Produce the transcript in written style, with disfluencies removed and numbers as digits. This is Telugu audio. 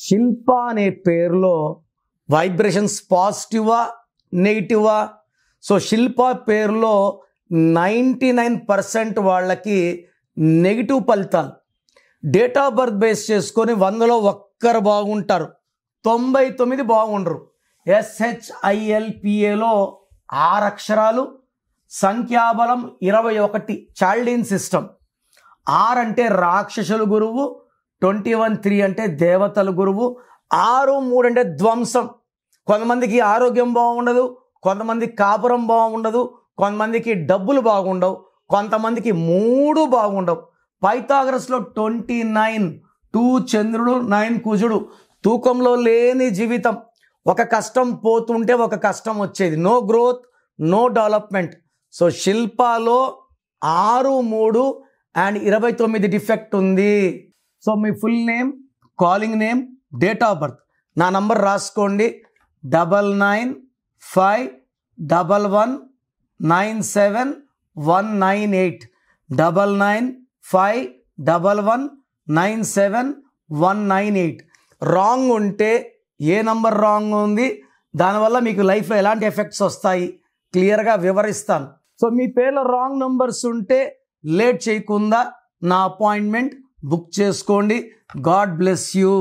శిల్ప అనే పేరులో వైబ్రేషన్స్ పాజిటివా నెగిటివా? సో శిల్ప పేరులో 99% వాళ్ళకి నెగిటివ్ ఫలితాలు. డేట్ ఆఫ్ బర్త్ బేస్ చేసుకొని 100లో ఒక్కరు బాగుంటారు, 99 బాగుండరు. SHILPAలో 6 అక్షరాలు, సంఖ్యాబలం 21, చాల్డీన్ సిస్టమ్. 6 అంటే రాక్షసుల గురువు, 21 3 అంటే దేవతల గురువు, 6 3 అంటే ధ్వంసం. కొంతమందికి ఆరోగ్యం బాగుండదు, కొంతమందికి కాపురం బాగుండదు, కొంతమందికి డబ్బులు బాగుండవు, కొంతమందికి 3 బాగుండవు. పైథాగరస్లో 29, 2 చంద్రుడు 9 కుజుడు, తూకంలో లేని జీవితం. ఒక కష్టం పోతుంటే ఒక కష్టం వచ్చేది, no growth no development. So శిల్పాలో 6 3 అండ్ 29 డిఫెక్ట్ ఉంది. సో మీ full name, calling name, date of birth, నా నంబర్ రాసుకోండి 9951197198 9951197198. రాంగ్ ఉంటే ఏ నంబర్ రాంగ్ ఉంది, దానివల్ల మీకు లైఫ్లో ఎలాంటి ఎఫెక్ట్స్ వస్తాయి క్లియర్గా వివరిస్తాను. సో మీ పేర్లో రాంగ్ నంబర్స్ ఉంటే లేట్ చేయకుండా నా అపాయింట్మెంట్ బుక్ చేసుకోండి. God bless you.